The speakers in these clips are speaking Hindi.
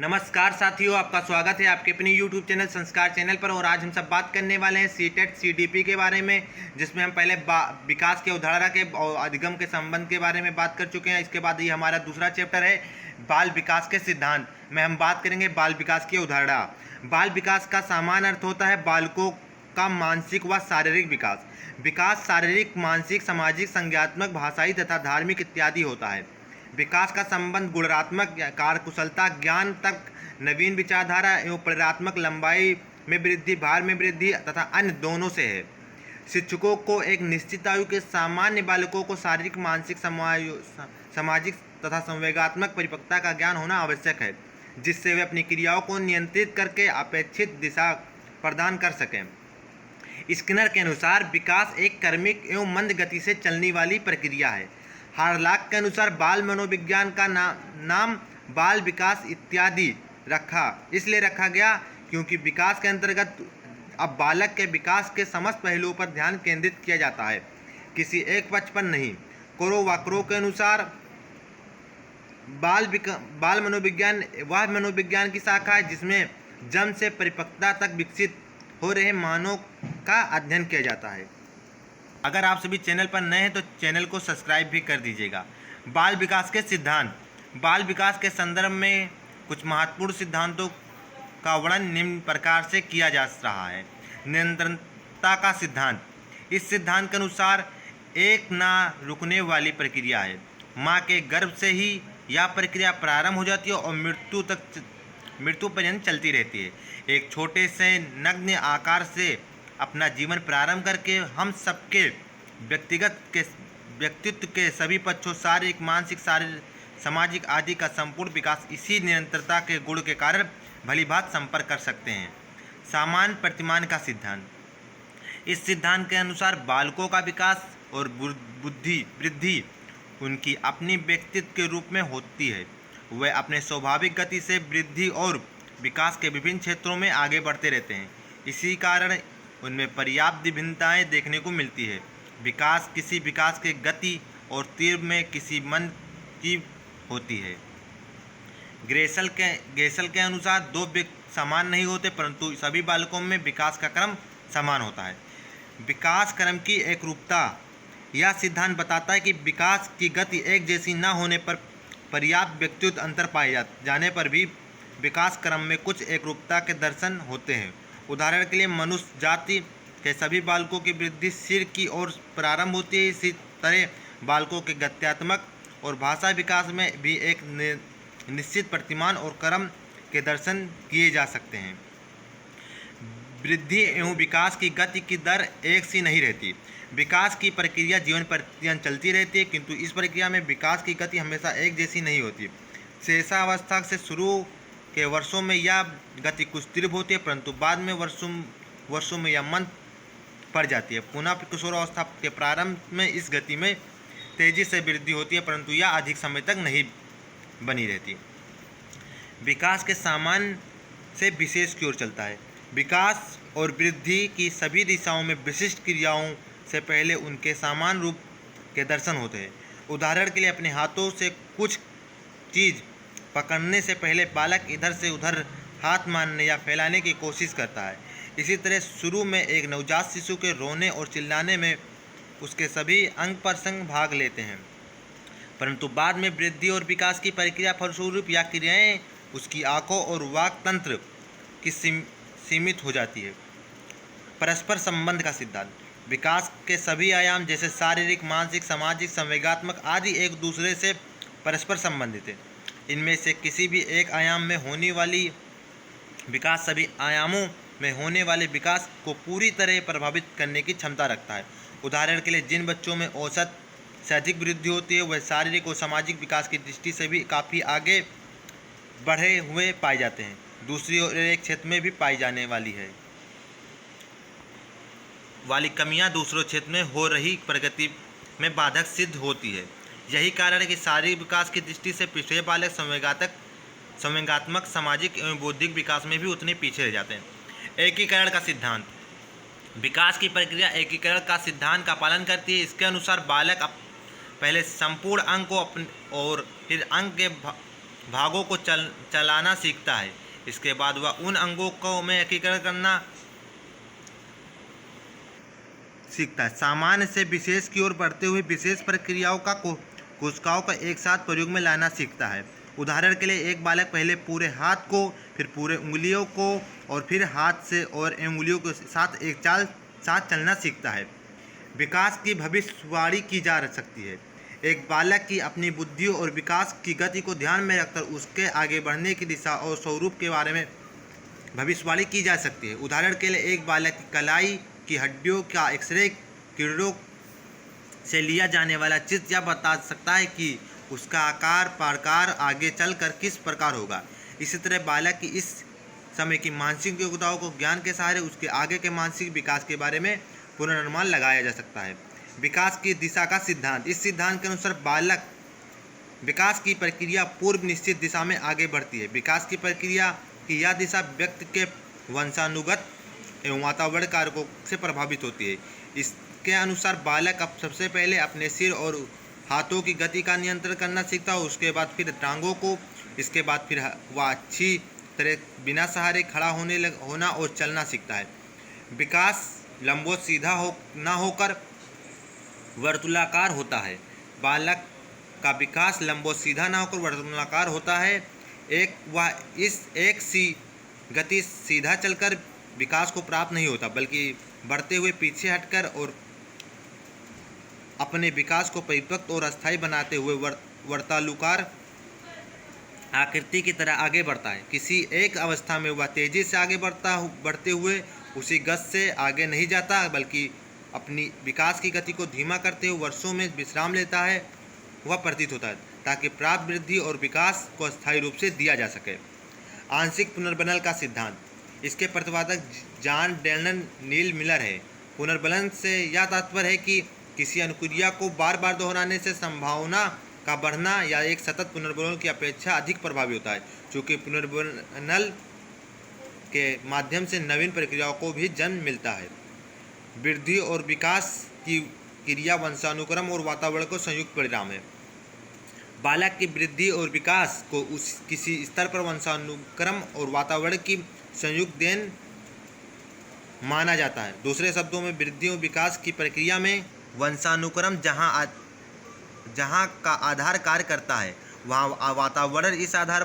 नमस्कार साथियों, आपका स्वागत है आपके अपनी YouTube चैनल संस्कार चैनल पर। और आज हम सब बात करने वाले हैं सीटेट सीडीपी के बारे में, जिसमें हम पहले विकास के अवधारणा के और अधिगम के संबंध के बारे में बात कर चुके हैं। इसके बाद ये हमारा दूसरा चैप्टर है बाल विकास के सिद्धांत में हम बात करेंगे बाल विकास की अवधारणा। बाल विकास का सामान्य अर्थ होता है बालकों का मानसिक व शारीरिक विकास। विकास शारीरिक, मानसिक, सामाजिक, संज्ञानात्मक, भाषाई तथा धार्मिक इत्यादि होता है। विकास का संबंध गुणात्मक कार्यकुशलता, ज्ञान तक, नवीन विचारधारा एवं प्रेरणात्मक लंबाई में वृद्धि, भार में वृद्धि तथा अन्य दोनों से है। शिक्षकों को एक निश्चित आयु के सामान्य बालकों को शारीरिक, मानसिक, सामाजिक तथा संवेगात्मक परिपक्वता का ज्ञान होना आवश्यक है, जिससे वे अपनी क्रियाओं को नियंत्रित करके अपेक्षित दिशा प्रदान कर सकें। स्किनर के अनुसार विकास एक क्रमिक एवं मंद गति से चलने वाली प्रक्रिया है। हार्लॉक के अनुसार बाल मनोविज्ञान का नाम बाल विकास इत्यादि इसलिए रखा गया क्योंकि विकास के अंतर्गत अब बालक के विकास के समस्त पहलुओं पर ध्यान केंद्रित किया जाता है, किसी एक पक्ष पर नहीं। कोरोवाक्रो के अनुसार बाल मनोविज्ञान वह मनोविज्ञान की शाखा है जिसमें जन्म से परिपक्वता तक विकसित हो रहे मानव का अध्ययन किया जाता है। अगर आप सभी चैनल पर नए हैं तो चैनल को सब्सक्राइब भी कर दीजिएगा। बाल विकास के सिद्धांत। बाल विकास के संदर्भ में कुछ महत्वपूर्ण सिद्धांतों का वर्णन निम्न प्रकार से किया जा रहा है। निरंतरता का सिद्धांत। इस सिद्धांत के अनुसार एक ना रुकने वाली प्रक्रिया है। माँ के गर्भ से ही यह प्रक्रिया प्रारंभ हो जाती है और मृत्यु पर्यंत चलती रहती है। एक छोटे से नग्न आकार से अपना जीवन प्रारंभ करके हम सबके व्यक्तित्व के सभी पक्षों, शारीरिक, मानसिक, सामाजिक आदि का संपूर्ण विकास इसी निरंतरता के गुण के कारण भलीभांति संपर्क कर सकते हैं। सामान्य प्रतिमान का सिद्धांत। इस सिद्धांत के अनुसार बालकों का विकास और बुद्धि वृद्धि उनकी अपनी व्यक्तित्व के रूप में होती है। वे अपने स्वाभाविक गति से वृद्धि और विकास के विभिन्न क्षेत्रों में आगे बढ़ते रहते हैं। इसी कारण उनमें पर्याप्त भिन्नताएं देखने को मिलती है। किसी विकास के गति और तीव्र में किसी मन की होती है। ग्रेसल के अनुसार दो समान नहीं होते, परंतु सभी बालकों में विकास का क्रम समान होता है। विकास क्रम की एकरूपता। यह सिद्धांत बताता है कि विकास की गति एक जैसी न होने पर पर्याप्त व्यक्तिगत अंतर पाए जाने पर भी विकास क्रम में कुछ एकरूपता के दर्शन होते हैं। उदाहरण के लिए मनुष्य जाति के सभी बालकों की वृद्धि सिर की ओर प्रारंभ होती है। इसी तरह बालकों के गत्यात्मक और भाषा विकास में भी एक निश्चित प्रतिमान और क्रम के दर्शन किए जा सकते हैं। वृद्धि एवं विकास की गति की दर एक सी नहीं रहती। विकास की प्रक्रिया जीवन पर्यंत चलती रहती है, किंतु इस प्रक्रिया में विकास की गति हमेशा एक जैसी नहीं होती। शैशवावस्था से शुरू के वर्षों में यह गति कुछ तीव्र होती है, परंतु बाद में वर्षों में यह मंद पड़ जाती है। पुनः किशोरावस्था के प्रारंभ में इस गति में तेजी से वृद्धि होती है, परंतु यह अधिक समय तक नहीं बनी रहती। विकास के सामान्य से विशेष की ओर चलता है। विकास और वृद्धि की सभी दिशाओं में विशिष्ट क्रियाओं से पहले उनके समान रूप के दर्शन होते हैं। उदाहरण के लिए अपने हाथों से कुछ चीज़ पकड़ने से पहले बालक इधर से उधर हाथ मारने या फैलाने की कोशिश करता है। इसी तरह शुरू में एक नवजात शिशु के रोने और चिल्लाने में उसके सभी अंग प्रत्यंग भाग लेते हैं, परंतु बाद में वृद्धि और विकास की प्रक्रिया फलस्वरूप या क्रियाएं उसकी आँखों और वाक तंत्र की सीमित हो जाती है। परस्पर संबंध का सिद्धांत। विकास के सभी आयाम जैसे शारीरिक, मानसिक, सामाजिक, संवेगात्मक आदि एक दूसरे से परस्पर संबंधित है। इनमें से किसी भी एक आयाम में होने वाली विकास सभी आयामों में होने वाले विकास को पूरी तरह प्रभावित करने की क्षमता रखता है। उदाहरण के लिए जिन बच्चों में औसत से अधिक वृद्धि होती है वह शारीरिक और सामाजिक विकास की दृष्टि से भी काफ़ी आगे बढ़े हुए पाए जाते हैं। दूसरी ओर एक क्षेत्र में भी पाई जाने वाली कमियां दूसरों क्षेत्र में हो रही प्रगति में बाधक सिद्ध होती है। यही कारण है कि शारीरिक विकास की दृष्टि से पिछड़े बालक संवेगात्मक, सामाजिक एवं बौद्धिक विकास में भी उतने पीछे रह जाते हैं। एकीकरण का सिद्धांत। विकास की प्रक्रिया एकीकरण का सिद्धांत का पालन करती है। इसके अनुसार बालक पहले संपूर्ण अंग को और फिर अंग के भागों को चलाना सीखता है। इसके बाद वह उन अंगों को में एकीकृत करना सीखता है। सामान्य से विशेष की ओर बढ़ते हुए विशेष प्रक्रियाओं का कोशिकाओं का एक साथ प्रयोग में लाना सीखता है। उदाहरण के लिए एक बालक पहले पूरे हाथ को, फिर पूरे उंगलियों को और फिर हाथ से और उंगलियों के साथ एक साथ चलना सीखता है। विकास की भविष्यवाणी की जा सकती है। एक बालक की अपनी बुद्धि और विकास की गति को ध्यान में रखकर उसके आगे बढ़ने की दिशा और स्वरूप के बारे में भविष्यवाणी की जा सकती है। उदाहरण के लिए एक बालक की कलाई की हड्डियों का एक्सरे किरणों से लिया जाने वाला चित्र यह बता सकता है कि उसका आकार प्रकार आगे चलकर किस प्रकार होगा। इसी तरह बालक की इस समय की मानसिक योग्यताओं को ज्ञान के सहारे उसके आगे के मानसिक विकास के बारे में पूर्वानुमान लगाया जा सकता है। विकास की दिशा का सिद्धांत। इस सिद्धांत के अनुसार बालक विकास की प्रक्रिया पूर्व निश्चित दिशा में आगे बढ़ती है। विकास की प्रक्रिया की यह दिशा व्यक्ति के वंशानुगत एवं वातावरण कारकों से प्रभावित होती है। इसके अनुसार बालक अब सबसे पहले अपने सिर और हाथों की गति का नियंत्रण करना सीखता है, उसके बाद फिर टांगों को, इसके बाद फिर वह अच्छी तरह बिना सहारे खड़ा होना और चलना सीखता है। विकास लंबवत सीधा ना होकर वर्तुलाकार होता है। बालक का विकास लंबवत सीधा ना होकर वर्तुलाकार होता है। एक सी गति सीधा चलकर विकास को प्राप्त नहीं होता, बल्कि बढ़ते हुए पीछे हटकर और अपने विकास को परिपक्व और अस्थायी बनाते हुए वर्तुलाकार आकृति की तरह आगे बढ़ता है। किसी एक अवस्था में वह तेजी से आगे बढ़ते हुए उसी गति से आगे नहीं जाता, बल्कि अपनी विकास की गति को धीमा करते हुए वर्षों में विश्राम लेता है। वह प्रतीत होता है ताकि प्राप्त वृद्धि और विकास को अस्थायी रूप से दिया जा सके। आंशिक पुनर्बनन का सिद्धांत। इसके प्रतिपादक जॉन डेलन नील मिलर है। पुनर्बनन से यह तात्पर्य है कि किसी अनुक्रिया को बार बार दोहराने से संभावना का बढ़ना या एक सतत पुनर्बनन की अपेक्षा अधिक प्रभावी होता है। चूँकि पुनर्बनन के माध्यम से नवीन प्रक्रियाओं को भी जन्म मिलता है। वृद्धि और विकास की क्रिया वंशानुक्रम और वातावरण को संयुक्त परिणाम है। बालक की वृद्धि और विकास को किसी स्तर पर वंशानुक्रम और वातावरण की संयुक्त देन माना जाता है। दूसरे शब्दों में वृद्धि और विकास की प्रक्रिया में वंशानुक्रम जहाँ का आधार कार्य करता है, वहाँ वातावरण इस आधार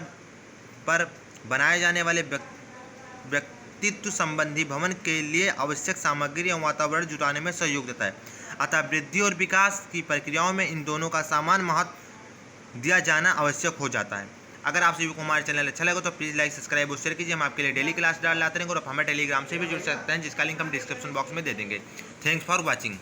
पर बनाए जाने वाले व्यक्तित्व संबंधी भवन के लिए आवश्यक सामग्री एवं वातावरण जुटाने में सहयोग देता है। अतः वृद्धि और विकास की प्रक्रियाओं में इन दोनों का समान महत्व दिया जाना आवश्यक हो जाता है। अगर आप सभी को हमारे चैनल अच्छा लगे तो प्लीज़ लाइक सब्सक्राइब और शेयर कीजिए। हम आपके लिए डेली क्लास डाल लाते रहेंगे और आप हमें टेलीग्राम से भी जुड़ सकते हैं, जिसका लिंक हम डिस्क्रिप्शन बॉक्स में दे देंगे। Thanks for watching.